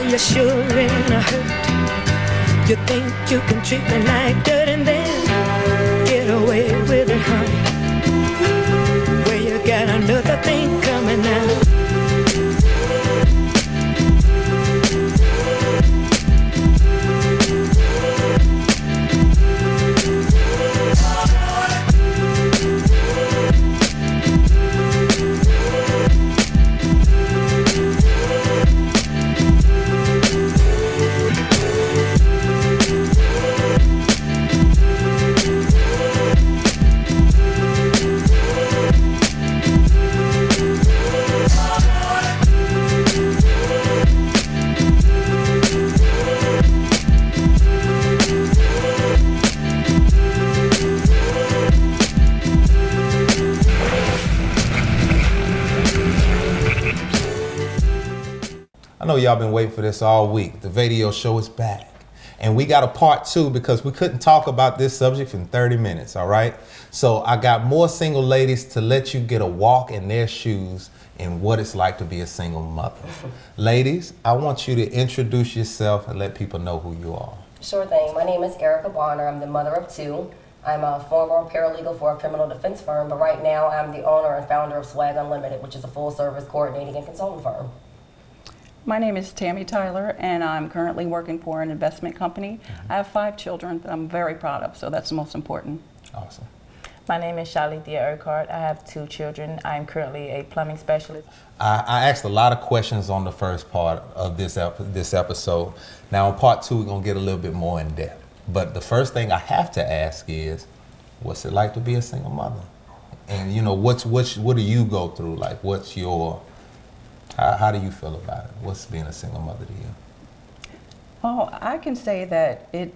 you're sure in a hurt. You think you can treat me like dirt and then get away with it, honey. Well, you got another thing coming now. I know y'all been waiting for this all week. The VAdio show is back. And we got a part 2 because we couldn't talk about this subject in 30 minutes, all right? So I got more single ladies to let you get a walk in their shoes in what it's like to be a single mother. Ladies, I want you to introduce yourself and let people know who you are. Sure thing. My name is Erica Bonner. I'm the mother of 2. I'm a former paralegal for a criminal defense firm, but right now I'm the owner and founder of Swag Unlimited, which is a full-service coordinating and consulting firm. My name is Tammy Tyler, and I'm currently working for an investment company. I have 5 children that I'm very proud of, so that's the most important. Awesome. My name is Shalithia Urquhart. I have 2 children. I'm currently a plumbing specialist. I asked a lot of questions on the first part of this episode. Now in part 2, we're gonna get a little bit more in depth. But the first thing I have to ask is, what's it like to be a single mother? And you know, what do you go through? Like, what's your how do you feel about it? What's being a single mother to you? Oh, I can say that it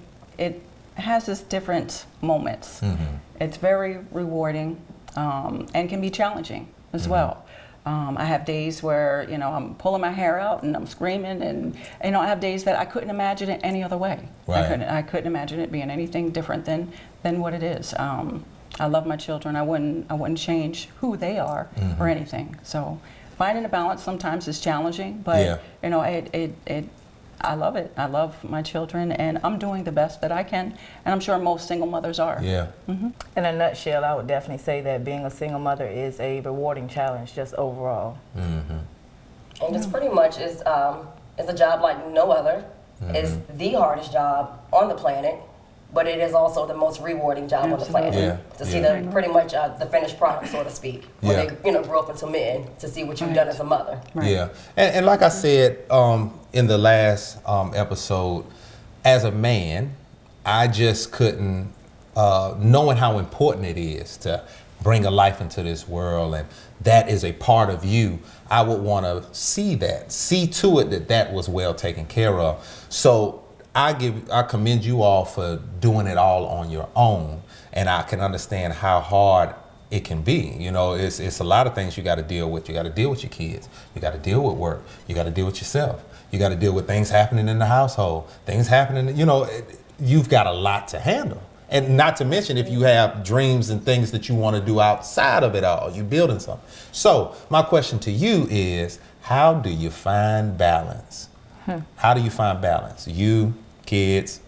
has its different moments. Mm-hmm. It's very rewarding and can be challenging as well. I have days where, you know, I'm pulling my hair out and I'm screaming, and you know, I have days that I couldn't imagine it any other way. Right. I couldn't imagine it being anything different than what it is. I love my children. I wouldn't change who they are or anything. So finding a balance sometimes is challenging, but you know, I love it. I love my children, and I'm doing the best that I can, and I'm sure most single mothers are. Yeah. Mm-hmm. In a nutshell, I would definitely say that being a single mother is a rewarding challenge, just overall. Mm-hmm. And it's pretty much is a job like no other. It's the hardest job on the planet, but it is also the most rewarding job on the planet. To see the pretty much the finished product, so to speak, when they grow up into men, to see what you've done as a mother. Right. Yeah, and like I said in the last episode, as a man, I just couldn't, knowing how important it is to bring a life into this world, and that is a part of you, I would want to see to it that was well taken care of. So I commend you all for doing it all on your own, and I can understand how hard it can be. You know, it's a lot of things you got to deal with. You got to deal with your kids. You got to deal with work. You got to deal with yourself. You got to deal with things happening in the household, things happening. You know, you've got a lot to handle, and not to mention if you have dreams and things that you want to do outside of it all. You're building something. So my question to you is, how do you find balance? How do you find balance? You, kids,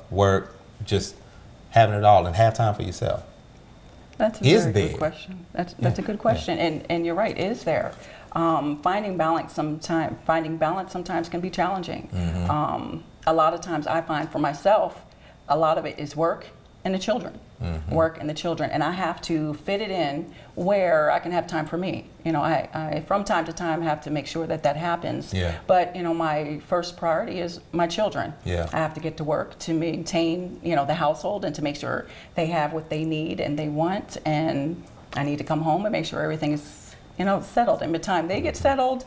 work, just having it all and have time for yourself. That's a very good question. That's a good question, and you're right. Is there finding balance sometimes can be challenging. A lot of times I find for myself, a lot of it is work and the children. Work and the children, and I have to fit it in where I can have time for me. You know, I from time to time have to make sure that happens. But you know, my first priority is my children. I have to get to work to maintain, you know, the household and to make sure they have what they need and they want, and I need to come home and make sure everything is, you know, settled. And by the time they get settled,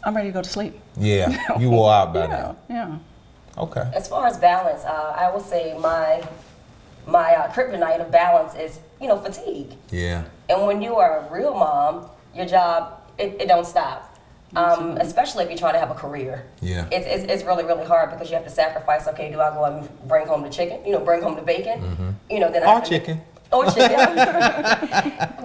I'm ready to go to sleep. Yeah, you wore out by now. Yeah. Okay. As far as balance, I would say my kryptonite of balance is, you know, fatigue. Yeah. And when you are a real mom, your job, it don't stop. Especially if you're trying to have a career. Yeah. It's really, really hard because you have to sacrifice, okay, do I go and bring home the chicken, you know, bring home the bacon? You know, then Or chicken. Oh, it should be.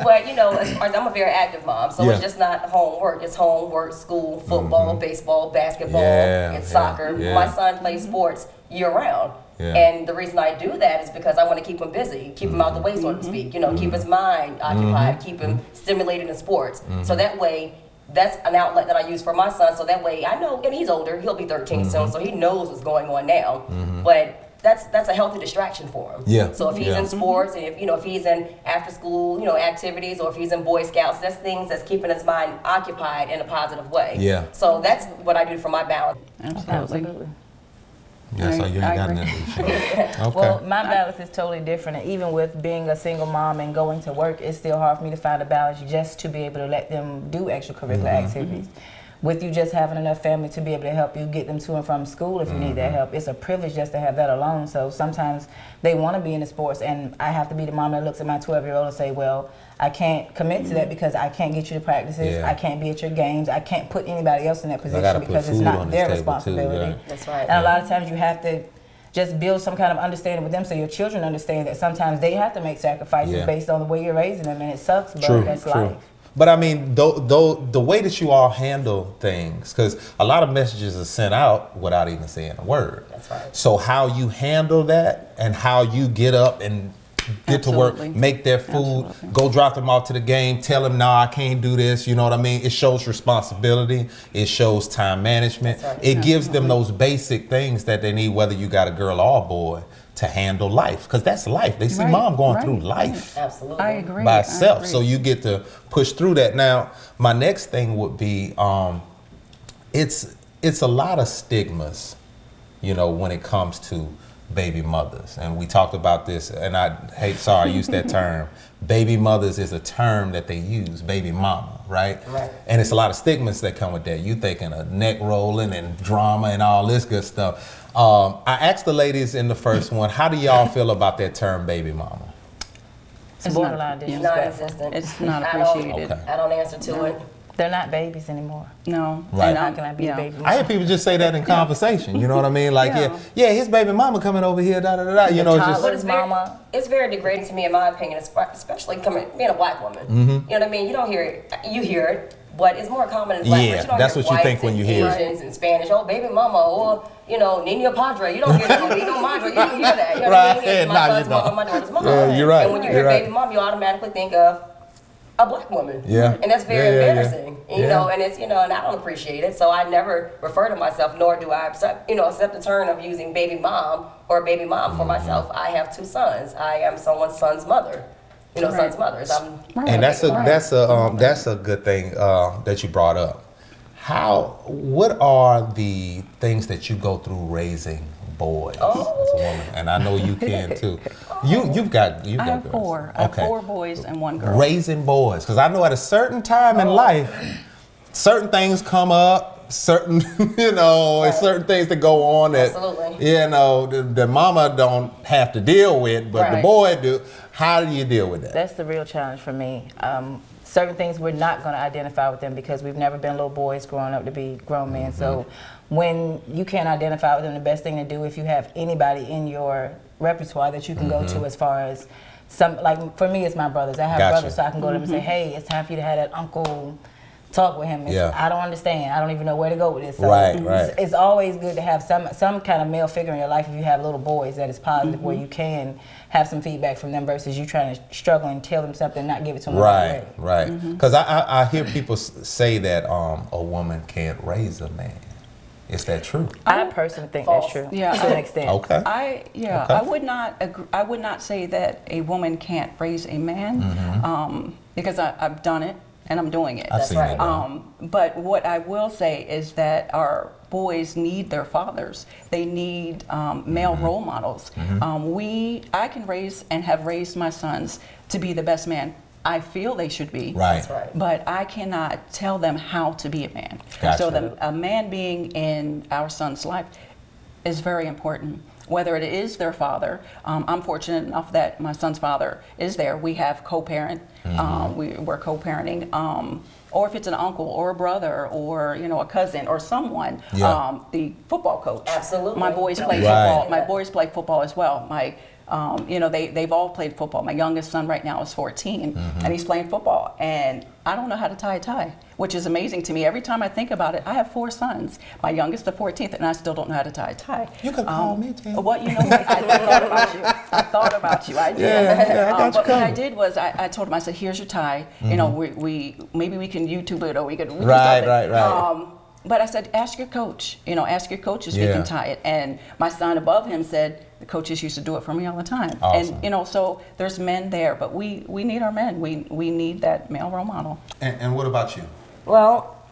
But, you know, as far as I'm a very active mom, so it's just not homework. It's homework, school, football, baseball, basketball, it's soccer. My son plays sports year-round. And the reason I do that is because I want to keep him busy, keep him out the way, so to speak. You know, keep his mind occupied, keep him stimulated in sports. So that way, that's an outlet that I use for my son. So that way, I know, and he's older, he'll be 13 soon, so he knows what's going on now. But that's a healthy distraction for him. Yeah. So if he's in sports, and if he's in after school, activities, or if he's in Boy Scouts, that's things that's keeping his mind occupied in a positive way. Yeah. So that's what I do for my balance. Absolutely. Yeah, so you ain't got nothing. Okay. Well, my balance is totally different. And even with being a single mom and going to work, it's still hard for me to find a balance just to be able to let them do extracurricular activities. With you just having enough family to be able to help you get them to and from school if you need that help. It's a privilege just to have that alone. So sometimes they want to be in the sports, and I have to be the mom that looks at my 12-year-old and say, well, I can't commit to that because I can't get you to practices. I can't be at your games. I can't put anybody else in that position because it's not their responsibility. That's right. And a lot of times you have to just build some kind of understanding with them so your children understand that sometimes they have to make sacrifices based on the way you're raising them, and it sucks, but that's life. But I mean, the way that you all handle things, because a lot of messages are sent out without even saying a word. That's right. So how you handle that and how you get up and get to work, make their food, go drop them off to the game, tell them, no, I can't do this. You know what I mean? It shows responsibility. It shows time management. Right. It gives them those basic things that they need, whether you got a girl or a boy, to handle life, because that's life. They see mom going through life. Absolutely. I agree. By itself. So you get to push through that. Now, my next thing would be, it's a lot of stigmas, when it comes to baby mothers. And we talked about this, and I used that term. Baby mothers is a term that they use, baby mama, right? Right. And it's a lot of stigmas that come with that. You thinking of neck rolling and drama and all this good stuff. I asked the ladies in the first one, how do y'all feel about that term baby mama? It's borderline disrespectful. Non-existent. It's not appreciated. I don't answer to it. They're not babies anymore. No. Right. And how can I be a baby mama? I hear people just say that in conversation. You know what I mean? Like, his baby mama coming over here, da da da da. You know, toddler's mama. It's very degrading to me, in my opinion, especially being a black woman. You know what I mean? You don't hear it. You hear it, but it's more common in black. Yeah, that's what you think when you hear it. Asians and Spanish. Oh, baby mama, or Nina Padre. You don't hear that. Nina Madre. You don't hear that. You know what I mean? It's my son's mom, my daughter's mom. Yeah, you're right. And when you hear baby mom, you automatically think of a black woman. Yeah. And that's very embarrassing. And it's and I don't appreciate it. So I never refer to myself, nor do I accept the term of using baby mom or baby mom for myself. I have 2 sons. I am someone's son's mother. Son's mothers. And that's a good thing that you brought up. What are the things that you go through raising boys as a woman? And I know you can too. You've got I have girls. 4. I have 4 boys and 1 girl. Raising boys, because I know at a certain time in life, certain things come up, certain certain things that go on that the mama don't have to deal with, but the boy do. How do you deal with that? That's the real challenge for me. Certain things we're not going to identify with them because we've never been little boys growing up to be grown men. So when you can't identify with them, the best thing to do, if you have anybody in your repertoire that you can go to, as far as for me, it's my brothers. I have brothers, so I can go to them and say, hey, it's time for you to have that uncle talk with him. I don't understand. I don't even know where to go with this. So it's always good to have some kind of male figure in your life if you have little boys that is positive, where you can have some feedback from them versus you trying to struggle and tell them something and not give it to them. Right. Because I hear people say that a woman can't raise a man. Is that true? I personally think that's true. Yeah, to an extent. Okay. I would not agree. I would not say that a woman can't raise a man because I've done it. And I'm doing it. I've seen it. But what I will say is that our boys need their fathers. They need male role models. I can raise and have raised my sons to be the best man I feel they should be. Right. That's right. But I cannot tell them how to be a man. Gotcha. So a man being in our son's life is very important. Whether it is their father, I'm fortunate enough that my son's father is there. We have co-parent, we're co-parenting, or if it's an uncle or a brother or a cousin or someone, the football coach. Absolutely. My boys play football. My boys play football as well. They've all played football. My youngest son right now is 14, and he's playing football. And I don't know how to tie a tie, which is amazing to me. Every time I think about it, I have 4 sons. My youngest, the 14th, and I still don't know how to tie a tie. You can call me, Tim. What, I thought about you. I thought about you. I did. Yeah, I got you but covered. what I did was I told him, I said, here's your tie. We maybe we can YouTube it, or we could Right. But I said, ask your coach. Ask your coaches who can tie it. And my son above him said, the coaches used to do it for me all the time. Awesome. And so there's men there, but we need our men. We need that male role model. And what about you? Well,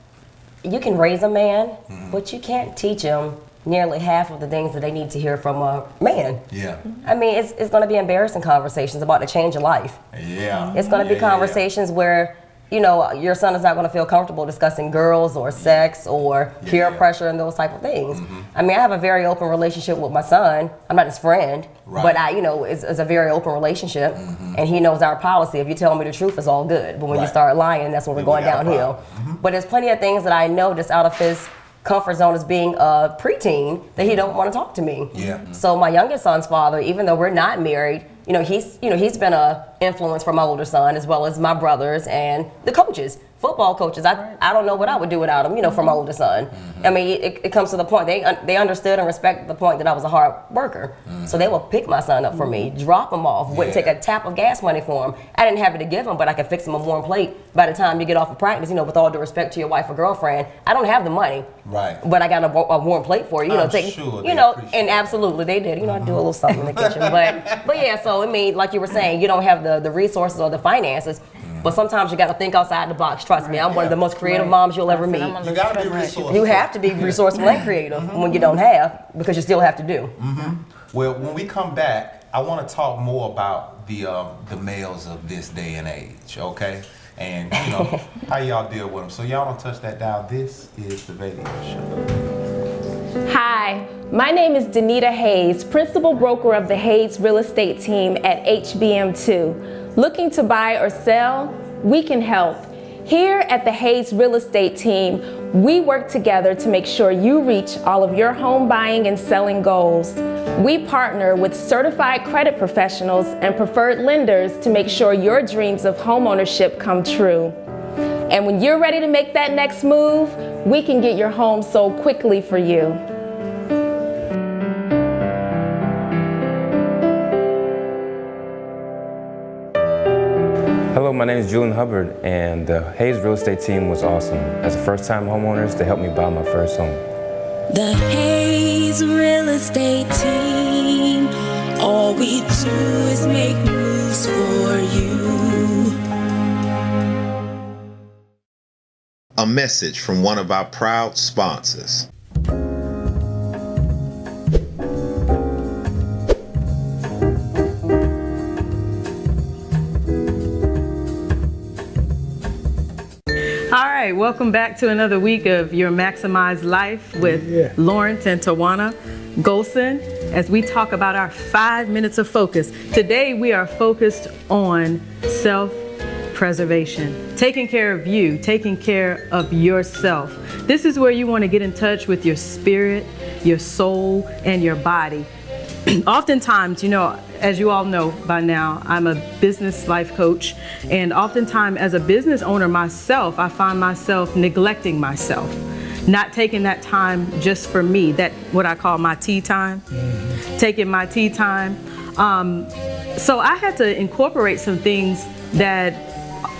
you can raise a man, but you can't teach him nearly half of the things that they need to hear from a man. Yeah. I mean, it's going to be embarrassing conversations about the change of life. Yeah. It's going to be conversations where, your son is not going to feel comfortable discussing girls or sex or peer pressure and those type of things. I mean, I have a very open relationship with my son. I'm not his friend, but it's a very open relationship, and he knows our policy. If you tell me the truth, it's all good. But when you start lying, that's when we're going downhill. But there's plenty of things that I know just out of his comfort zone as being a preteen that he don't want to talk to me. Yeah. So my youngest son's father, even though we're not married, he's been a influence for my older son, as well as my brothers and the coaches, football coaches. I don't know what I would do without him, for my older son. I mean, it comes to the point, they understood and respected the point that I was a hard worker. So they will pick my son up for me, drop him off, wouldn't take a tap of gas money for him. I didn't have it to give him, but I could fix him a warm plate by the time you get off of practice, with all due respect to your wife or girlfriend. I don't have the money. Right. But I got a warm plate for you. I'm sure they appreciate and absolutely they did. I do a little something in the kitchen. But yeah, so I mean, like you were saying, you don't have the resources or the finances. But sometimes you got to think outside the box. Trust me, I'm one of the most creative moms you'll ever meet. You got to be resourceful. You have to be resourceful and creative when you don't have, because you still have to do. Well, when we come back, I want to talk more about the males of this day and age, okay? And, how y'all deal with them. So y'all don't touch that dial. This is the VAdio Show. Hi, my name is Danita Hayes, Principal Broker of the Hayes Real Estate Team at HBM2. Looking to buy or sell? We can help. Here at the Hayes Real Estate Team, we work together to make sure you reach all of your home buying and selling goals. We partner with certified credit professionals and preferred lenders to make sure your dreams of homeownership come true. And when you're ready to make that next move, we can get your home sold quickly for you. Hello, my name is Julian Hubbard, and the Hayes Real Estate Team was awesome. As a first-time homeowners, they helped me buy my first home. The Hayes Real Estate Team, all we do is make moves for you. A message from one of our proud sponsors. All right, welcome back to another week of Your Maximized Life with Lawrence and Tawana Golson as we talk about our 5 minutes of focus. Today we are focused on self-preservation, taking care of you, taking care of yourself. This is where you want to get in touch with your spirit, your soul, and your body. Oftentimes, as you all know by now, I'm a business life coach, and oftentimes as a business owner myself, I find myself neglecting myself, not taking that time just for me, that what I call my tea time, taking my tea time. So I had to incorporate some things that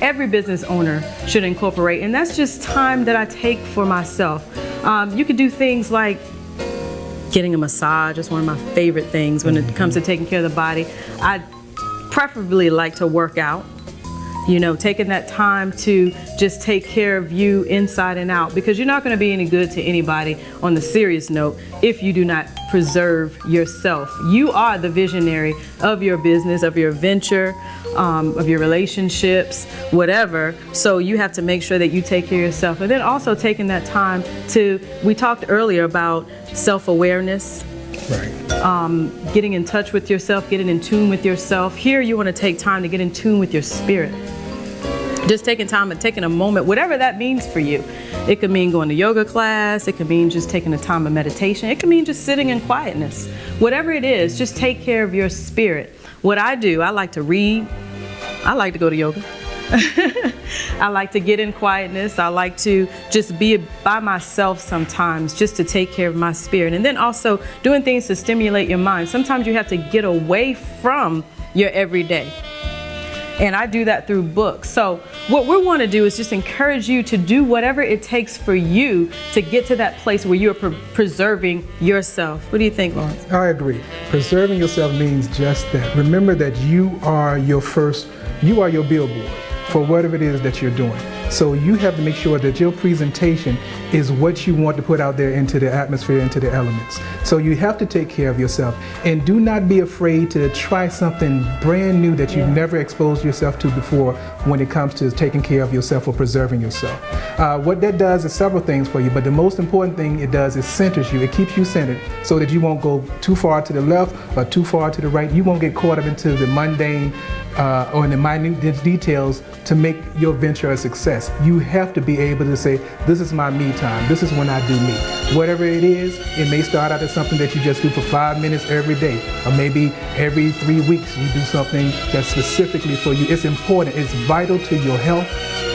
every business owner should incorporate, and that's just time that I take for myself. You could do things like getting a massage is one of my favorite things when it comes to taking care of the body. I preferably like to work out, taking that time to just take care of you inside and out, because you're not going to be any good to anybody on the serious note if you do not preserve yourself. You are the visionary of your business, of your venture, of your relationships, whatever. So you have to make sure that you take care of yourself. And then also taking that time we talked earlier about self-awareness, getting in touch with yourself, getting in tune with yourself. Here you want to take time to get in tune with your spirit. Just taking time and taking a moment, whatever that means for you. It could mean going to yoga class. It could mean just taking a time of meditation. It could mean just sitting in quietness. Whatever it is, just take care of your spirit. What I do, I like to read. I like to go to yoga. I like to get in quietness. I like to just be by myself sometimes, just to take care of my spirit. And then also doing things to stimulate your mind. Sometimes you have to get away from your everyday. And I do that through books. So what we want to do is just encourage you to do whatever it takes for you to get to that place where you're preserving yourself. What do you think, Lawrence? I agree. Preserving yourself means just that. Remember that you are your billboard for whatever it is that you're doing. So you have to make sure that your presentation is what you want to put out there into the atmosphere, into the elements. So you have to take care of yourself, and do not be afraid to try something brand new that you've never exposed yourself to before when it comes to taking care of yourself or preserving yourself. What that does is several things for you, but the most important thing it does is centers you. It keeps you centered so that you won't go too far to the left or too far to the right. You won't get caught up into the mundane or in the minute details to make your venture a success. You have to be able to say, this is my me time. This is when I do me. Whatever it is, it may start out as something that you just do for 5 minutes every day, or maybe every 3 weeks you do something that's specifically for you. It's important. It's vital to your health,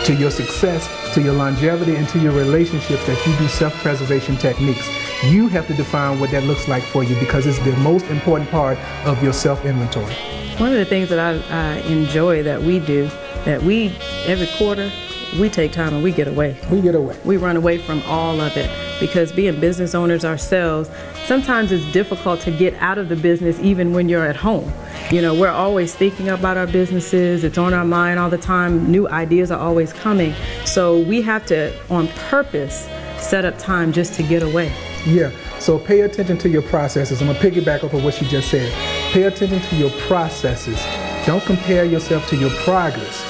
to your success, to your longevity, and to your relationships that you do self-preservation techniques. You have to define what that looks like for you, because it's the most important part of your self-inventory. One of the things that I enjoy that we do, every quarter, we take time and we get away. We get away. We run away from all of it, because being business owners ourselves, sometimes it's difficult to get out of the business even when you're at home. You know, we're always thinking about our businesses. It's on our mind all the time. New ideas are always coming. So we have to, on purpose, set up time just to get away. Yeah, so pay attention to your processes. I'm gonna piggyback off of what you just said. Pay attention to your processes. Don't compare yourself to your progress,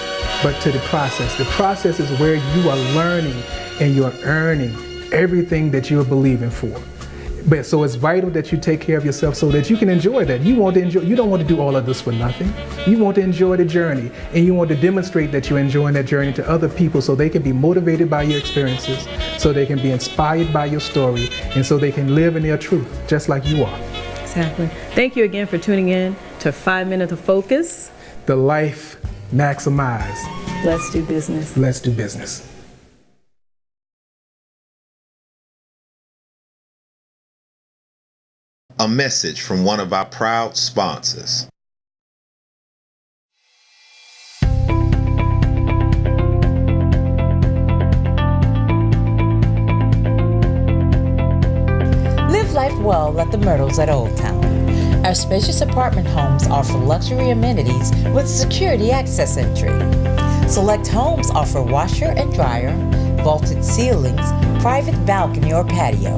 but to the process. The process is where you are learning and you're earning everything that you're believing for. But so it's vital that you take care of yourself so that you can enjoy that. You don't want to do all of this for nothing. You want to enjoy the journey, and you want to demonstrate that you're enjoying that journey to other people so they can be motivated by your experiences, so they can be inspired by your story, and so they can live in their truth just like you are. Exactly. Thank you again for tuning in to 5 Minutes of Focus. The life maximized. Let's do business. Let's do business. A message from one of our proud sponsors. Live life well at the Myrtles at Old Town. Our spacious apartment homes offer luxury amenities with security access entry. Select homes offer washer and dryer, vaulted ceilings, private balcony or patio.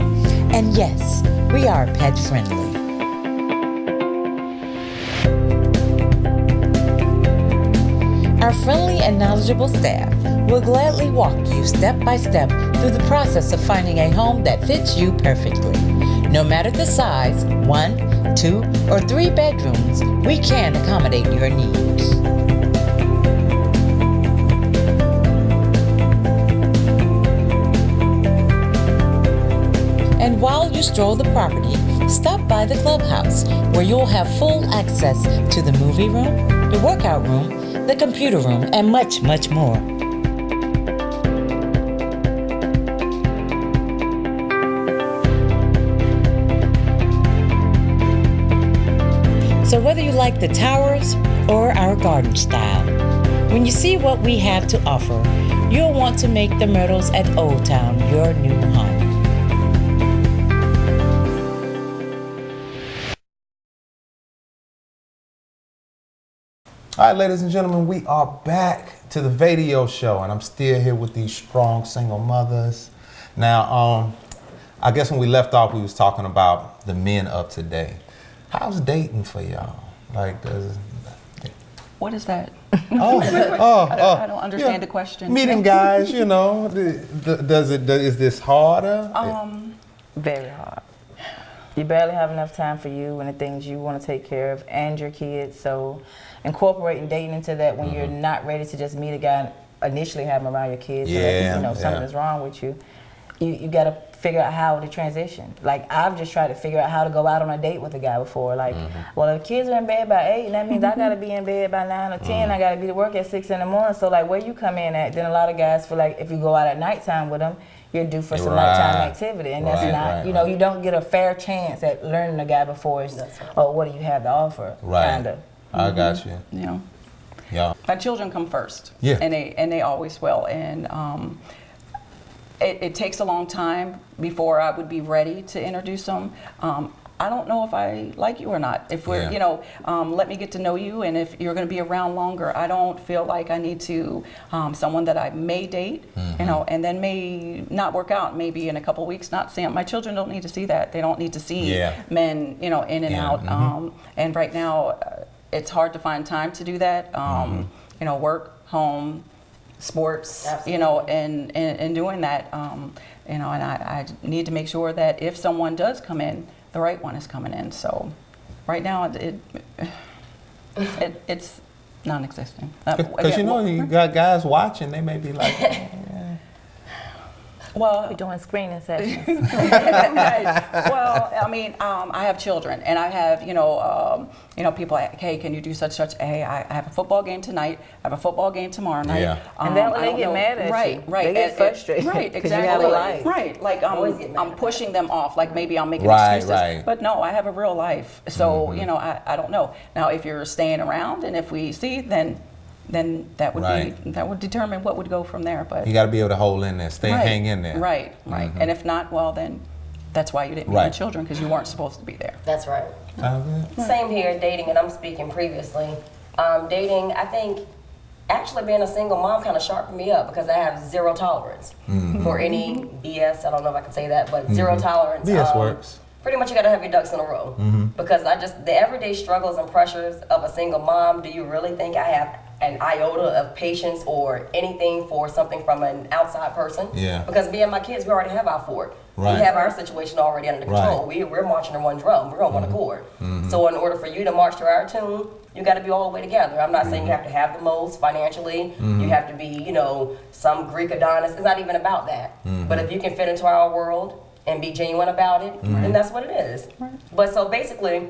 And yes, we are pet friendly. Our friendly and knowledgeable staff will gladly walk you step by step through the process of finding a home that fits you perfectly. No matter the size, 1, 2, or 3 bedrooms, we can accommodate your needs. And while you stroll the property, stop by the clubhouse, where you'll have full access to the movie room, the workout room, the computer room, and much, much more. So whether you like the towers or our garden style, when you see what we have to offer, you'll want to make the Myrtles at Old Town your new home. All right, ladies and gentlemen, we are back to the VAdio show, and I'm still here with these strong single mothers. Now, I guess when we left off, we was talking about the men of today. How's dating for y'all? Like, what is that? I don't understand the question. Meeting guys, you know, is this harder? Very hard. You barely have enough time for you and the things you want to take care of and your kids. So incorporating dating into that when you're not ready to just meet a guy initially have them around your kids, Yeah, and something is wrong with you, you got to figure out how to transition. Like, I've just tried to figure out how to go out on a date with a guy before. Like, well, if kids are in bed by 8, that means I got to be in bed by 9 or 10. I got to be to work at 6 in the morning. So, like, where you come in at, then a lot of guys feel like if you go out at nighttime with them, you're due for some nighttime activity. And that's not, you don't get a fair chance at learning a guy before it's, oh, what do you have to offer? Kind of. I got you. Yeah. My children come first. Yeah. And they always will. And it takes a long time before I would be ready to introduce them. I don't know if I like you or not. If we're, let me get to know you, and if you're going to be around longer, I don't feel like I need to, someone that I may date, and then may not work out, maybe in a couple of weeks not see them. My children don't need to see that. They don't need to see men, in and out. And right now, it's hard to find time to do that. Work, home, sports, and doing that, and I need to make sure that if someone does come in, the right one is coming in. So right now it's non-existent. Because you got guys watching, they may be like, well, we're doing screening sessions. Right. Well, I mean, I have children, and I have, people like, hey, can you do such? Hey, I have a football game tonight. I have a football game tomorrow night. Yeah. And then when they get mad at you, they get frustrated. Right, exactly. You have a life. Right, like I'm pushing them off. Like maybe I'm making excuses. Right. But no, I have a real life. So I don't know. Now, if you're staying around, and if we see, then that would be that would determine what would go from there. But you got to be able to hold in there, hang in there. Right. And if not, well, then that's why you didn't meet your children, because you weren't supposed to be there. That's right. Same here, dating, and I'm speaking previously. Dating, I think, actually being a single mom kind of sharpened me up, because I have zero tolerance for any BS. I don't know if I can say that, but zero tolerance. BS works. Pretty much you got to have your ducks in a row, because the everyday struggles and pressures of a single mom, do you really think I have an iota of patience or anything for something from an outside person? Yeah. Because me and my kids, we already have our fort. Right. We have our situation already under control. Right. We're marching to one drum. We're on one accord. So in order for you to march to our tune, you got to be all the way together. I'm not saying you have to have the most financially. You have to be, some Greek Adonis. It's not even about that. But if you can fit into our world and be genuine about it, then that's what it is. Right. But so basically,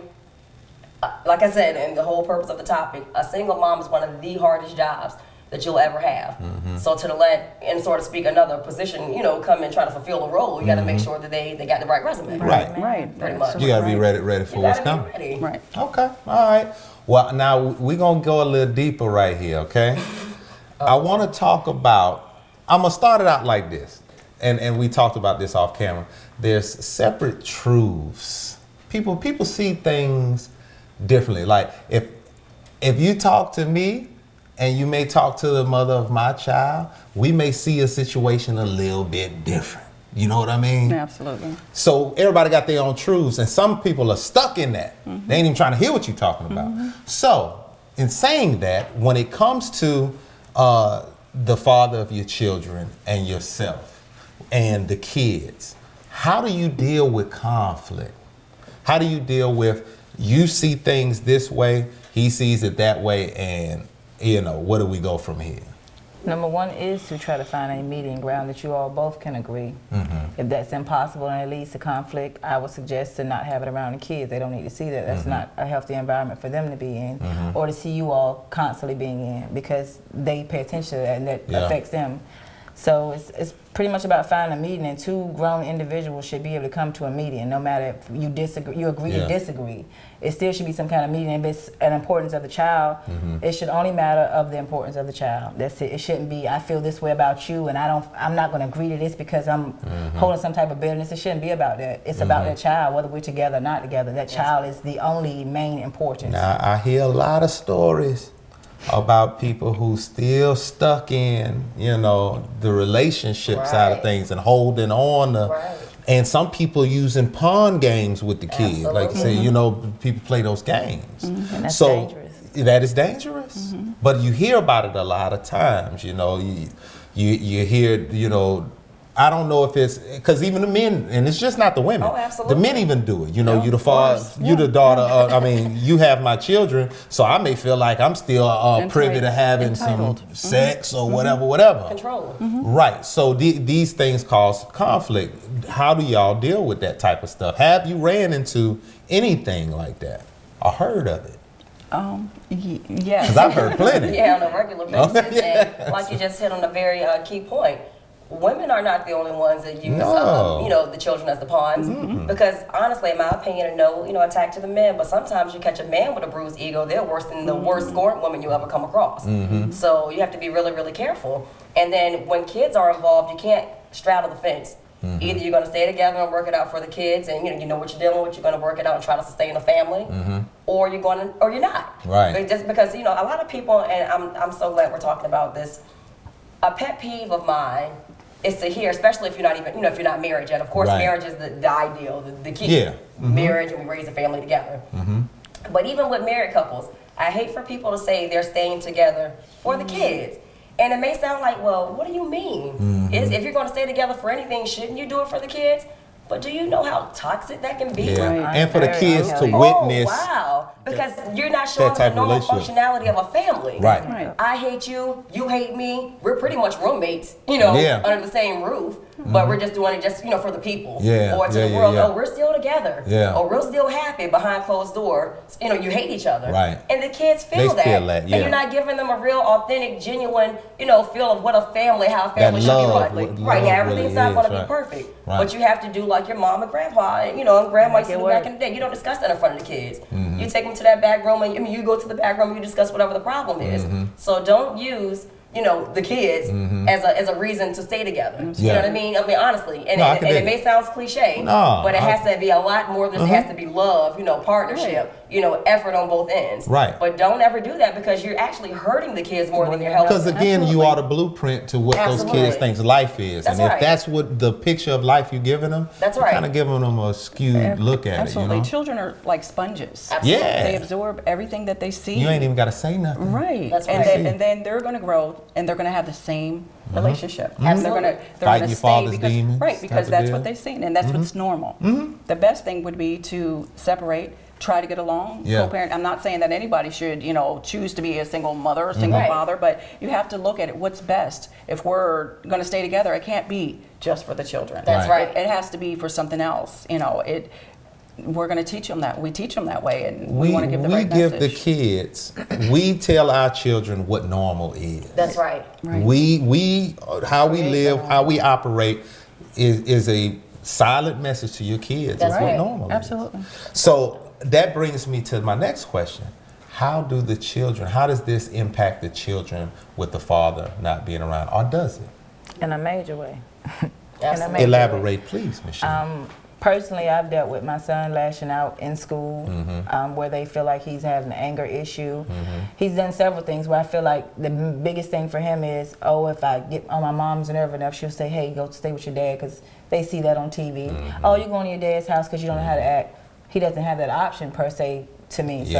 like I said, and the whole purpose of the topic, a single mom is one of the hardest jobs that you'll ever have. So to let, and sort of speak, another position, come and try to fulfill a role, you got to make sure that they got the right resume. Right. Pretty much. You got to be ready for what's coming. Right. Okay. All right. Well, now we're going to go a little deeper right here, okay? I want to talk about, I'm going to start it out like this. And we talked about this off camera. There's separate truths. People see things differently. Like if you talk to me and you may talk to the mother of my child, we may see a situation a little bit different. You know what I mean? Absolutely. So everybody got their own truths, and some people are stuck in that. They ain't even trying to hear what you're talking about. So in saying that, when it comes to the father of your children and yourself and the kids, how do you deal with conflict? How do you deal with, you see things this way, he sees it that way, and where do we go from here? Number one is to try to find a meeting ground that you all both can agree. If that's impossible and it leads to conflict, I would suggest to not have it around the kids. They don't need to see that. That's not a healthy environment for them to be in, or to see you all constantly being in, because they pay attention to that and that affects them. So it's pretty much about finding a meeting, and two grown individuals should be able to come to a meeting, no matter if you disagree, you agree to disagree. It still should be some kind of meeting. If it's an importance of the child, it should only matter of the importance of the child. That's it. It shouldn't be, I feel this way about you, and I'm not going to agree to this because I'm holding some type of bitterness. It shouldn't be about that. It's about that child, whether we're together or not together. That child is the only main importance. Now, I hear a lot of stories about people who still stuck in, the relationship side of things and holding on to, and some people using pawn games with the kids. Like you say, people play those games. And that's so dangerous. That is dangerous. But you hear about it a lot of times, you hear, I don't know if it's because even the men, and it's just not the women. Oh, absolutely. The men even do it. You know, you the father, you the daughter. I mean, you have my children, so I may feel like I'm still privy to having some sex or whatever. Control. Right. So these things cause conflict. How do y'all deal with that type of stuff? Have you ran into anything like that or heard of it? Yes. Because I've heard plenty. Yeah, on a regular basis. And like you just hit on a very key point. Women are not the only ones that use, the children as the pawns. Because honestly, in my opinion, no attack to the men. But sometimes you catch a man with a bruised ego, they're worse than the worst scorned woman you ever come across. So you have to be really, really careful. And then when kids are involved, you can't straddle the fence. Either you're going to stay together and work it out for the kids, and you know what you're dealing with. You're going to work it out and try to sustain a family, or you're not. Right. But just because a lot of people, and I'm so glad we're talking about this. A pet peeve of mine is to hear, especially if you're not even, if you're not married yet. Of course, marriage is the ideal, the key. Yeah. Marriage, and we raise a family together. But even with married couples, I hate for people to say they're staying together for the kids. And it may sound like, well, what do you mean? If you're going to stay together for anything, shouldn't you do it for the kids? But do you know how toxic that can be? Yeah. And for the kids to witness. Oh, wow. Because you're not showing the normal functionality of a family. Right. I hate you, you hate me. We're pretty much roommates, under the same roof. But we're just doing it just, for the people. Yeah. Or to the world, oh, we're still together. Yeah. Or we're still happy behind closed door. You hate each other. Right. And the kids feel that. And you're not giving them a real, authentic, genuine, feel of what a family, how a family should be run. Right. Now, everything's not going to be perfect. Right. But you have to do like your mom and grandpa, and grandma used to do back in the day. You don't discuss that in front of the kids. You take them to that back room, and you go to the back room, and you discuss whatever the problem is. So don't use the kids as a reason to stay together. You know what I mean? I mean, honestly, and it may sound cliche, but it has to be a lot more than it has to be love, partnership, effort on both ends. Right. But don't ever do that because you're actually hurting the kids more than you're helping. Because again, you are the blueprint to what those kids think life is. And if that's what the picture of life you're giving them, that's you're kind of giving them a skewed look at Absolutely. it. Children are like sponges. Absolutely. Yeah. They absorb everything that they see. You ain't even got to say nothing. Right. That's and right. then they're going to grow and they're going to have the same relationship. Absolutely. They're Fighting going to your stay father's demons. Right, because that's what they've seen and that's what's normal. The best thing would be to separate, try to get along, co-parent. I'm not saying that anybody should, choose to be a single mother or single father, but you have to look at it, what's best. If we're going to stay together, it can't be just for the children. That's right. It has to be for something else. We're going to teach them that. We teach them that way, and we want to give the right message. We give the kids, we tell our children what normal is. That's right. We how we live, how we operate is a silent message to your kids of what normal is. Absolutely. So that brings me to my next question. How does this impact the children with the father not being around, or does it? In a major way. Elaborate, please, Michelle. Personally, I've dealt with my son lashing out in school where they feel like he's having an anger issue. He's done several things where I feel like the biggest thing for him is, if I get on my mom's nerve enough, she'll say, hey, go stay with your dad, because they see that on TV. Oh, you're going to your dad's house because you don't know how to act. He doesn't have that option per se to me.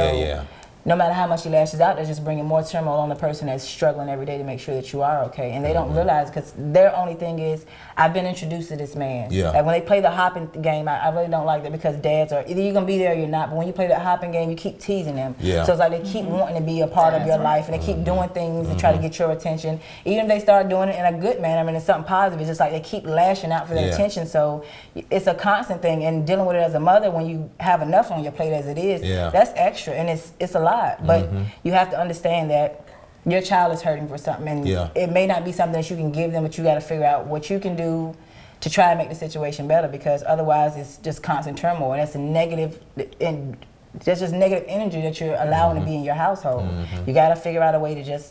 No matter how much he lashes out, they're just bringing more turmoil on the person that's struggling every day to make sure that you are okay. And they don't realize, because their only thing is, I've been introduced to this man. Like when they play the hopping game, I really don't like that, because dads are, either you're going to be there or you're not. But when you play that hopping game, you keep teasing them. So it's like they keep wanting to be a part of your life, and they keep doing things to try to get your attention. Even if they start doing it in a good manner, it's something positive. It's just like they keep lashing out for their attention. So it's a constant thing. And dealing with it as a mother, when you have enough on your plate as it is, that's extra. And it's a lot. But you have to understand that your child is hurting for something, and it may not be something that you can give them, but you got to figure out what you can do to try and make the situation better, because otherwise it's just constant turmoil. And that's a negative, and that's just negative energy that you're allowing to be in your household. You got to figure out a way to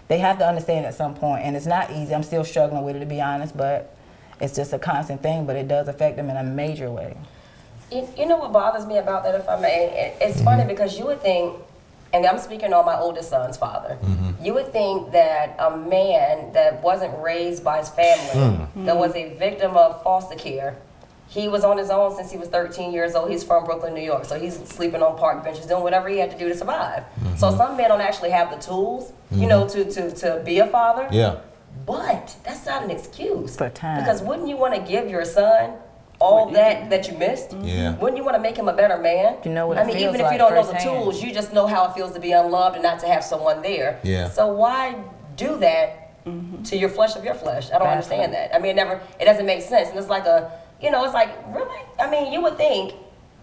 they have to understand at some point, and it's not easy. I'm still struggling with it, to be honest, but it's just a constant thing, but it does affect them in a major way. You know what bothers me about that, if I may? It's funny because you would think, and I'm speaking on my oldest son's father, you would think that a man that wasn't raised by his family, that was a victim of foster care, he was on his own since he was 13 years old. He's from Brooklyn, New York, so he's sleeping on park benches, doing whatever he had to do to survive. So some men don't actually have the tools, to be a father. But that's not an excuse. For time. Because wouldn't you want to give your son all that you missed? Yeah. Wouldn't you want to make him a better man? You know what I it mean, feels even if like you don't know the firsthand. tools, you just know how it feels to be unloved and not to have someone there. Yeah. So why do that to your flesh of your flesh? I don't understand that. I mean, it doesn't make sense. And it's like it's like, really? I mean, you would think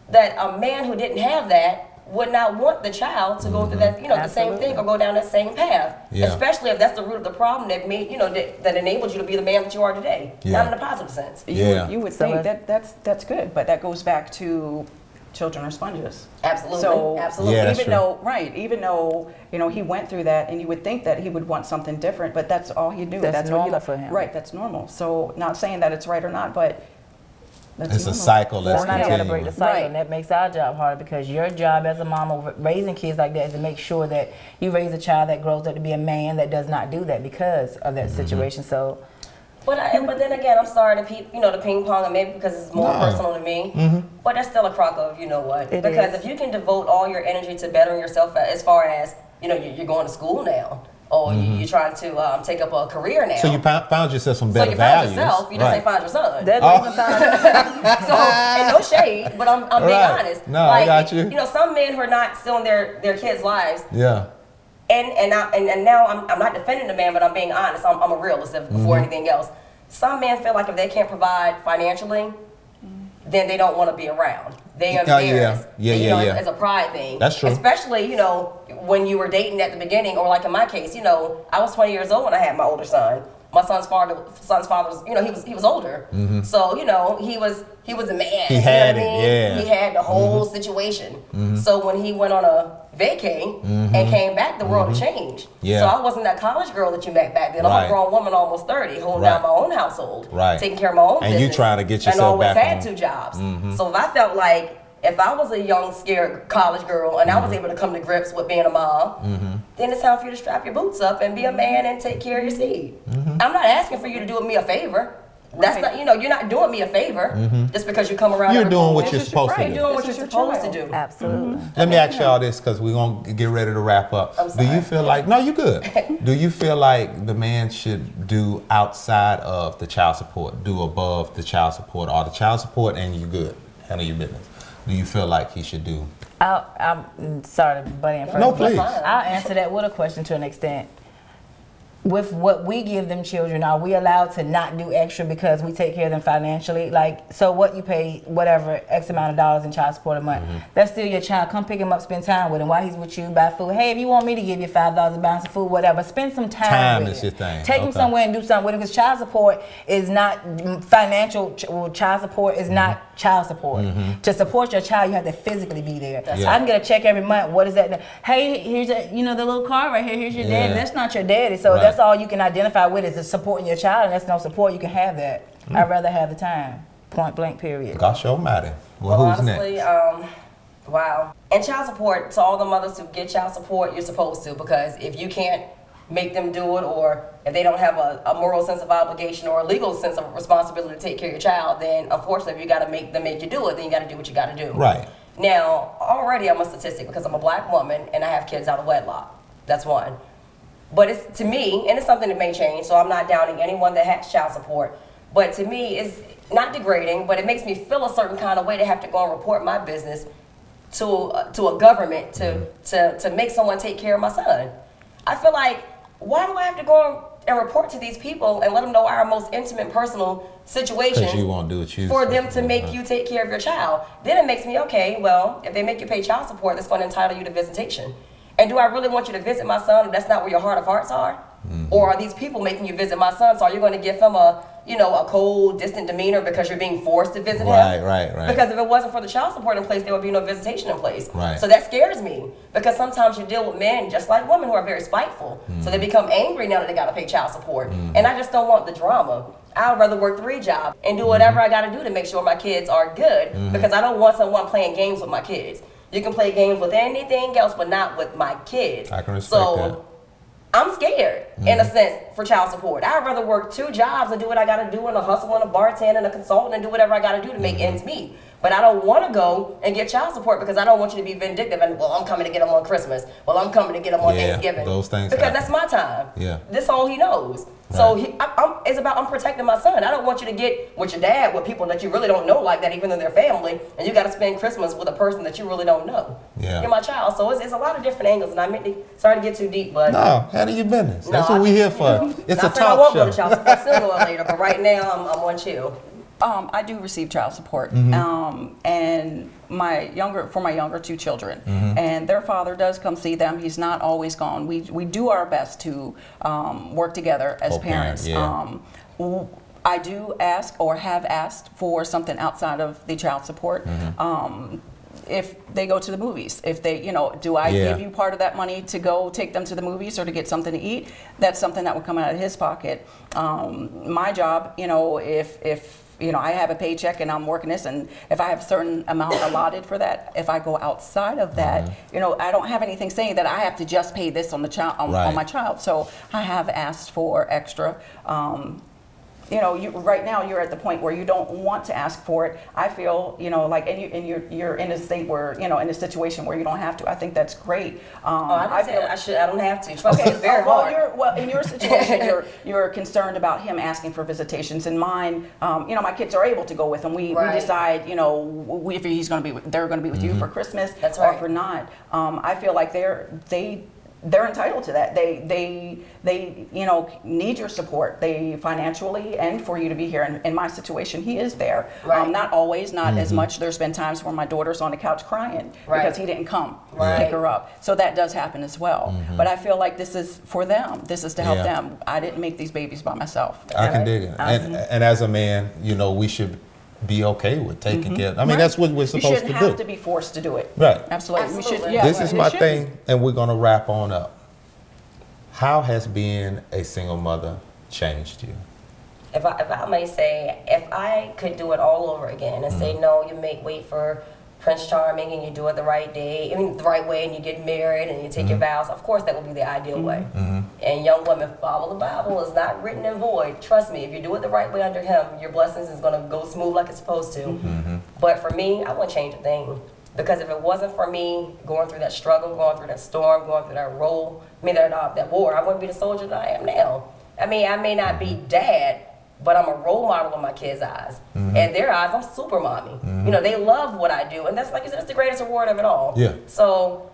that a man who didn't have that would not want the child to go through that, the same thing or go down that same path. Yeah. Especially if that's the root of the problem that made, that enabled you to be the man that you are today. Yeah. Not in a positive sense. You would think that's good, but that goes back to children are sponges. Absolutely. So absolutely. Yeah, even though he went through that, and you would think that he would want something different, but that's all he knew. That's what normal for him. Right, that's normal. So not saying that it's right or not, but that's It's normal. a cycle that's Somebody got to break the continuing. cycle, Right. and that makes our job harder because your job as a mom of raising kids like that is to make sure that you raise a child that grows up to be a man that does not do that because of that situation. So, But then again, I'm sorry to to ping pong, and maybe because it's more personal to me. But that's still a crock of what. It because is. if you can devote all your energy to bettering yourself, as far as you're going to school now, or you're trying to take up a career now. So you found yourself some So better you found values. yourself. You didn't say find your son. that's even time. So, and no shade, but I'm being Right. honest. No, I got you. Some men who are not still in their kids' lives, Yeah. and now I'm not defending the man, but I'm being honest. I'm a realist before anything else. Some men feel like if they can't provide financially, then they don't want to be around. They are embarrassed. Yeah. It's a pride thing. That's true. Especially, when you were dating at the beginning, or like in my case, I was 20 years old when I had my older son. My son's father was, he was older. So, he was a man. He had you know what I mean? yeah. He had the whole situation. So when he went on a vacay and came back, the world had changed. Yeah. So I wasn't that college girl that you met back then. I'm Right. a grown woman, almost 30, holding down my own household, Right. taking care of my own And business. you trying to get yourself and always back had on. 2 jobs. So if I felt like if I was a young, scared college girl and I was able to come to grips with being a mom, then it's time for you to strap your boots up and be a man and take care of your seed. I'm not asking for you to do me a favor. That's not, you're not doing me a favor just because you come around. You're every doing couple what weeks. you're supposed to You're do. doing what you're supposed to do. Absolutely. Let me ask y'all this because we're going to get ready to wrap up. I'm Do you sorry. feel like, no, you're good. Do you feel like the man should do outside of the child support, do above the child support, or the child support and you good, handle your business? Do you feel like he should do? I'm sorry to butt in first. No, but please. I'll answer that with a question to an extent. With what we give them children, are we allowed to not do extra because we take care of them financially? Like, so what you pay, whatever, X amount of dollars in child support a month, that's still your child. Come pick him up, spend time with him while he's with you, buy food. Hey, if you want me to give you $5 a bounce of food, whatever, spend some time with is him. your thing. Take him somewhere and do something with him because child support is not child support is not child support. To support your child, you have to physically be there. Yeah. I can get a check every month. What is that? Hey, here's the little car right here. Here's your daddy. That's not your daddy. So Right. that's all you can identify with is supporting your child, and that's no support. You can have that. I'd rather have the time. Point blank. Period. Gosh, your matter. Well, who's honestly, next? Wow. And child support, to all the mothers who get child support, you're supposed to, because if you can't make them do it, or if they don't have a moral sense of obligation or a legal sense of responsibility to take care of your child, then unfortunately, you got to make them make you do it. Then you got to do what you got to do. Right. Now, already I'm a statistic because I'm a black woman and I have kids out of wedlock. That's one. But it's, to me, and it's something that may change, so I'm not downing anyone that has child support, but to me, it's not degrading, but it makes me feel a certain kind of way to have to go and report my business to a government to make someone take care of my son. I feel like, why do I have to go and report to these people and let them know our most intimate, personal situations? Because you won't do what you for them to make you take care of your child. Then it makes me, okay, well, if they make you pay child support, that's going to entitle you to visitation. And do I really want you to visit my son if that's not where your heart of hearts are? Or are these people making you visit my son, so are you going to give him a cold, distant demeanor because you're being forced to visit him? Right. Because if it wasn't for the child support in place, there would be no visitation in place. Right. So that scares me, because sometimes you deal with men, just like women, who are very spiteful. So they become angry now that they got to pay child support. And I just don't want the drama. I'd rather work 3 jobs and do whatever I got to do to make sure my kids are good, because I don't want someone playing games with my kids. You can play games with anything else, but not with my kids. I can respect that. I'm scared, in a sense, for child support. I'd rather work 2 jobs and do what I got to do, and a hustle and a bartend and a consultant, and do whatever I got to do to make ends meet. But I don't want to go and get child support because I don't want you to be vindictive and, well, I'm coming to get them on Christmas. Well, I'm coming to get them on Thanksgiving. Those things because happen. that's my time. Yeah. This all he knows. So it's about I'm protecting my son. I don't want you to get with your dad with people that you really don't know like that, even though they're family, and you got to spend Christmas with a person that you really don't know. Yeah. You're my child. So it's a lot of different angles, and I meant to, sorry to get too deep, but no, handle your business. That's what we're here for. It's a talk I won't show. go to child support sooner or later, but right now I'm on chill. I do receive child support, and my younger two children, and their father does come see them. He's not always gone. We do our best to work together as parents. I do ask or have asked for something outside of the child support. If they go to the movies, if they, do I give you part of that money to go take them to the movies or to get something to eat? That's something that would come out of his pocket. My job, if I have a paycheck and I'm working this, and if I have a certain amount allotted for that, if I go outside of that, I don't have anything saying that I have to just pay this on the child on my child. So I have asked for extra. Right now you're at the point where you don't want to ask for it. I feel, you're in a state where, in a situation where you don't have to. I think that's great. I don't have to. Trust me, it's very hard. In your situation, you're concerned about him asking for visitations. In mine, my kids are able to go with him. We decide, if he's going to be, they're going to be with you for Christmas or for not. I feel like they're entitled to that. They need your support. They financially and for you to be here. In my situation, he is there. Not always, not as much. There's been times where my daughter's on the couch crying because he didn't come pick her up. So that does happen as well. But I feel like this is for them. This is to help them. I didn't make these babies by myself. I can dig it. And as a man, we should be okay with taking care. I mean, that's what we're supposed to do. You shouldn't have to be forced to do it. Right. Absolutely. We should, this is my thing, and we're going to wrap on up. How has being a single mother changed you? If I may say, if I could do it all over again and say, no, you wait for Prince Charming and you do it the right way, and you get married and you take your vows, of course that would be the ideal way. And young women, follow the Bible. It's not written in void. Trust me, if you do it the right way under him, your blessings is going to go smooth like it's supposed to. But for me, I wouldn't change a thing. Because if it wasn't for me going through that struggle, going through that storm, going through that that war, I wouldn't be the soldier that I am now. I mean, I may not be dad, but I'm a role model in my kids' eyes. And their eyes, I'm super mommy. They love what I do, and that's the greatest reward of it all. So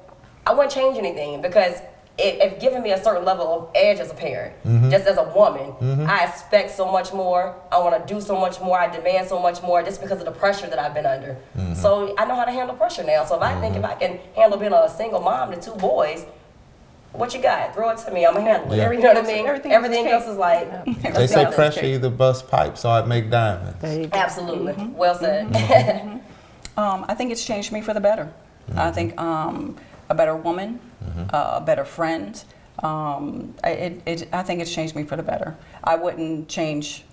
I wouldn't change anything because it given me a certain level of edge as a parent. Just as a woman, I expect so much more. I want to do so much more. I demand so much more just because of the pressure that I've been under. So I know how to handle pressure now. So if I think if I can handle being a single mom to two boys, what you got? Throw it to me. I'm going to handle it. You know what I mean? Everything else is like... They say pressure either bust pipes or it make diamonds. Absolutely. Well said. I think it's changed me for the better. I think a better woman, a better friend. I think it's changed me for the better. I wouldn't change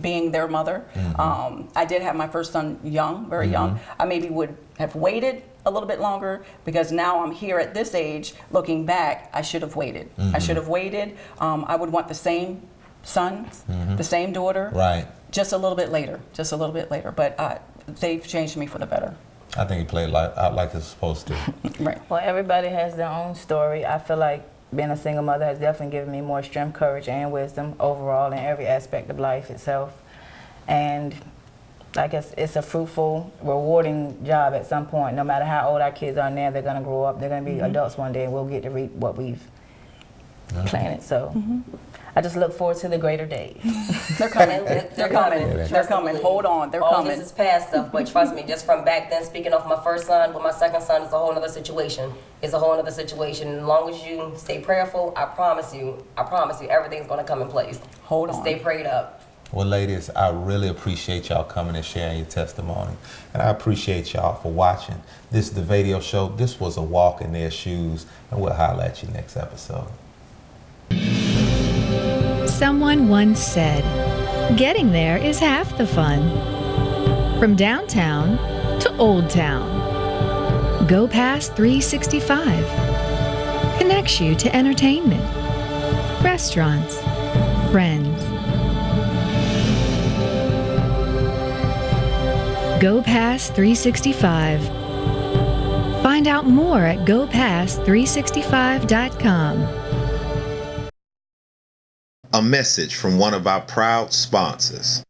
being their mother. I did have my first son young, very young. I maybe would have waited a little bit longer because now I'm here at this age looking back. I should have waited. I should have waited. I would want the same son, the same daughter, just a little bit later, but they've changed me for the better. I think he played out like it's supposed to. Well, everybody has their own story. I feel like being a single mother has definitely given me more strength, courage, and wisdom overall in every aspect of life itself. And I guess it's a fruitful, rewarding job at some point. No matter how old our kids are now, they're going to grow up. They're going to be adults one day, and we'll get to reap what we've planted. So I just look forward to the greater days. They're coming. They're coming. They're coming. Hold on. They're coming. All this is past stuff, but trust me, just from back then, speaking of my first son, with my second son, it's a whole other situation. It's a whole other situation. As long as you stay prayerful, I promise you, everything's going to come in place. Hold on. Stay prayed up. Well, ladies, I really appreciate y'all coming and sharing your testimony. And I appreciate y'all for watching. This is the VAdio show. This was a walk in their shoes. And we'll holler at you next episode. Someone once said, getting there is half the fun. From downtown to Old Town, Go Past 365 connects you to entertainment, restaurants, friends. Go Past 365. Find out more at gopast365.com. A message from one of our proud sponsors.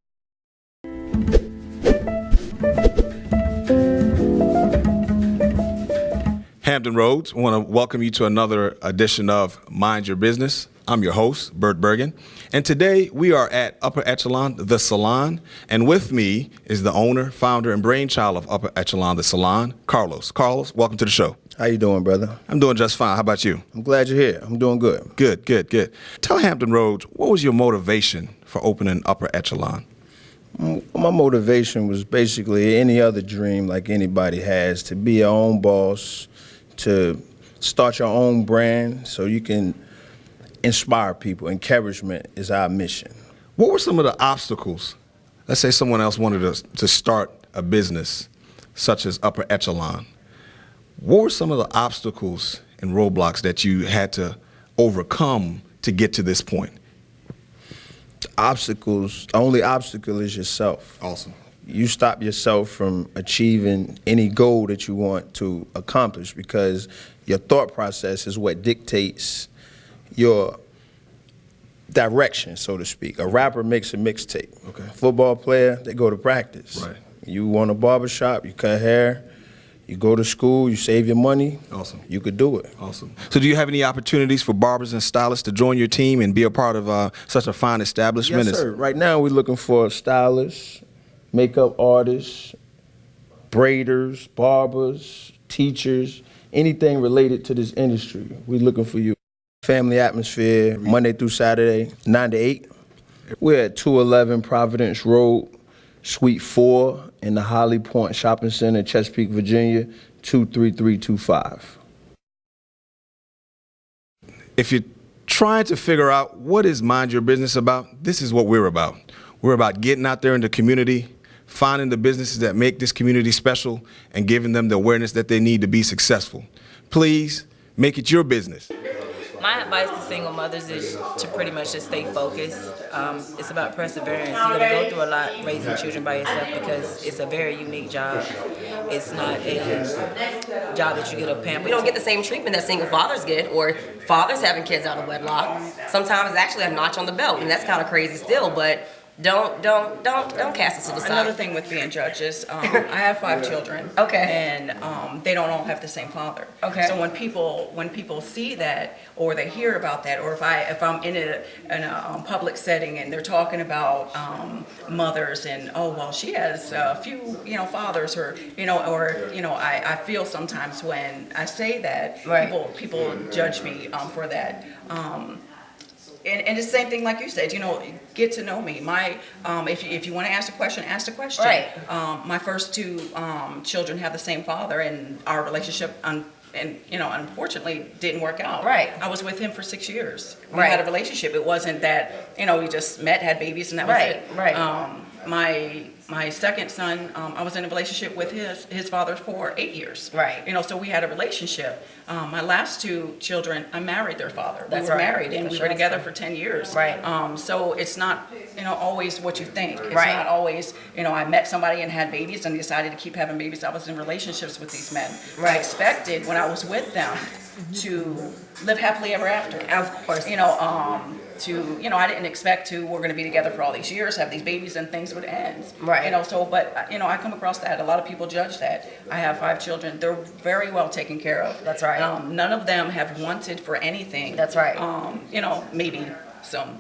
Hampton Roads, I want to welcome you to another edition of Mind Your Business. I'm your host, Bert Bergen, and today we are at Upper Echelon, the Salon, and with me is the owner, founder, and brainchild of Upper Echelon, the Salon, Carlos. Carlos, welcome to the show. How you doing, brother? I'm doing just fine. How about you? I'm glad you're here. I'm doing good. Good. Tell Hampton Roads, what was your motivation for opening Upper Echelon? My motivation was basically any other dream like anybody has, to be your own boss, to start your own brand so you can inspire people. Encouragement is our mission. What were some of the obstacles? Let's say someone else wanted to start a business such as Upper Echelon. What were some of the obstacles and roadblocks that you had to overcome to get to this point? The only obstacle is yourself. Awesome. You stop yourself from achieving any goal that you want to accomplish, because your thought process is what dictates your direction, so to speak. A rapper makes a mixtape. Okay. A football player, they go to practice. Right. You want a barbershop, you cut hair, you go to school, you save your money. Awesome. You could do it. Awesome. So do you have any opportunities for barbers and stylists to join your team and be a part of such a fine establishment? Yes, sir. Right now we're looking for stylists, makeup artists, braiders, barbers, teachers, anything related to this industry. We're looking for you. Family atmosphere, Monday through Saturday, 9 to 8. We're at 211 Providence Road, Suite 4 in the Holly Point Shopping Center, Chesapeake, Virginia, 23325. If you're trying to figure out what is Mind Your Business about, this is what we're about. We're about getting out there in the community, finding the businesses that make this community special, and giving them the awareness that they need to be successful. Please make it your business. My advice to single mothers is to pretty much just stay focused. It's about perseverance. You're going to go through a lot raising children by yourself because it's a very unique job. It's not a job that you get a pamper. We don't get the same treatment that single fathers get, or fathers having kids out of wedlock. Sometimes it's actually a notch on the belt, and that's kind of crazy still, but don't cast us to the side. Another thing with being judges, I have 5 children. Okay. And they don't all have the same father. Okay. So when people see that, or they hear about that, or if I'm in a public setting and they're talking about mothers and she has a few fathers, or I feel sometimes when I say that, right, people judge me for that. And it's the same thing like you said, get to know me. If you want to ask a question, ask the question. Right. My first 2 children have the same father, and our relationship, unfortunately didn't work out. Right. I was with him for 6 years. We Right. had a relationship. It wasn't that, we just met, had babies, and that was it. Right. My second son, I was in a relationship with his father for 8 years. Right. So we had a relationship. My last 2 children, I married their father. That's we were right. married, and we were together for 10 years. Right. So it's not, always what you think. It's Right. not always, I met somebody and had babies and decided to keep having babies. I was in relationships with these men. Right. I expected when I was with them to live happily ever after. Of course. I didn't expect we're going to be together for all these years, have these babies, and things would end. Right. I come across that. A lot of people judge that. I have 5 children. They're very well taken care of. That's right. None of them have wanted for anything. That's right. Maybe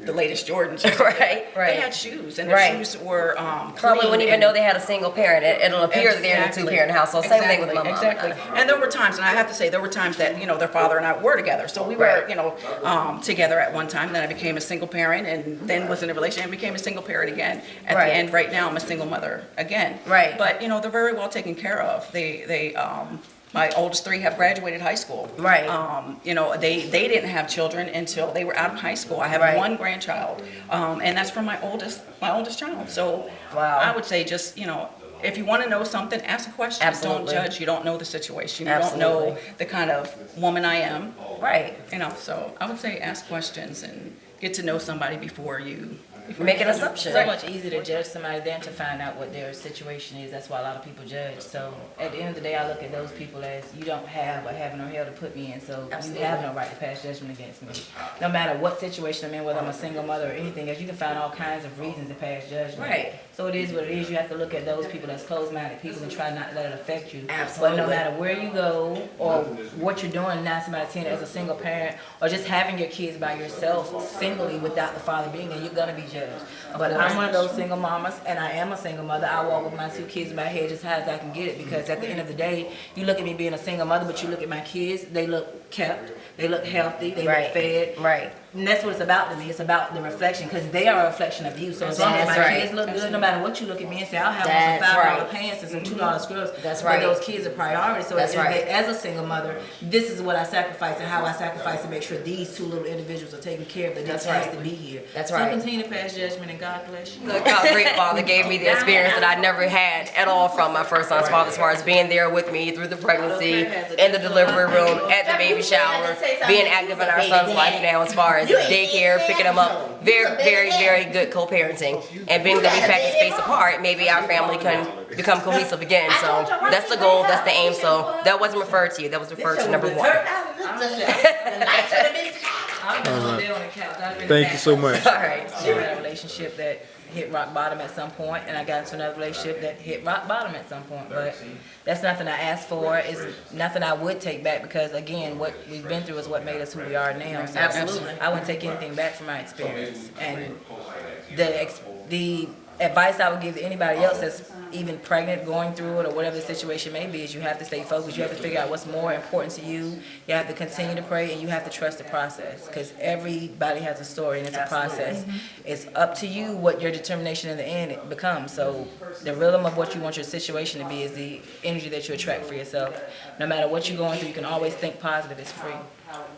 the latest Jordans. Right. They had shoes, and their shoes were probably clean, wouldn't even know they had a single parent. It'll appear that they're in a Exactly. 2-parent household. Same thing with my mom. Exactly. And there were times, and I have to say, there were times that their father and I were together. So we were together at one time. Then I became a single parent, and then was in a relationship and became a single parent again. At the end, right now, I'm a single mother again. Right. But they're very well taken care of. They my oldest 3 have graduated high school. Right. They didn't have children until they were out of high school. I have 1 grandchild, and that's from my oldest child. So wow. I would say just if you want to know something, ask a question. Absolutely. Don't judge. You don't know the situation. You Absolutely. don't know the kind of woman I am. Right. So I would say ask questions and get to know somebody before you make an assumption. It's so much easier to judge somebody than to find out what their situation is. That's why a lot of people judge. So at the end of the day, I look at those people as you don't have a heaven or hell to put me in, so you have no right to pass judgment against me. No matter what situation I'm in, whether I'm a single mother or anything else, you can find all kinds of reasons to pass judgment. Right. So it is what it is. You have to look at those people as closed-minded people and try not to let it affect you. Absolutely. But no matter where you go or what you're doing 9 times out of 10 as a single parent or just having your kids by yourself singly without the father being there, you're gonna be judged. But I'm one of those single mamas, and I am a single mother. I walk with my 2 kids in my head as high as I can get it, because at the end of the day, you look at me being a single mother, but you look at my kids, they look kept, they look healthy, they look fed. Right. And that's what it's about to me. It's about the reflection, because they are a reflection of you. So as long as my kids look good, no matter what you look at me and say, I'll have on some $5 pants and some $2 scrubs. That's right. But those kids are priority. So that's right. As a single mother, this is what I sacrifice and how I sacrifice to make sure these 2 little individuals are taken care of. That this has to be here. That's so right. continue to pass judgment, and God bless you. Good God, great Father gave me the experience that I never had at all from my first son's father, as far as being there with me through the pregnancy, in the delivery room, at the baby shower, being active in our son's life now as far as daycare, picking them up. Very, very, very good co-parenting. And being that we've had to space apart, maybe our family can become cohesive again. So that's the goal, that's the aim. So that wasn't referred to you, that was referred to number 1. Thank you so much. All right. I had a relationship that hit rock bottom at some point, and I got into another relationship that hit rock bottom at some point. But that's nothing I asked for. It's nothing I would take back, because again, what we've been through is what made us who we are now. So absolutely. I wouldn't take anything back from my experience. And the advice I would give to anybody else that's even pregnant, going through it, or whatever the situation may be, is you have to stay focused. You have to figure out what's more important to you. You have to continue to pray, and you have to trust the process, because everybody has a story and it's a process. It's up to you what your determination in the end becomes. So the rhythm of what you want your situation to be is the energy that you attract for yourself. No matter what you're going through, you can always think positive. It's free.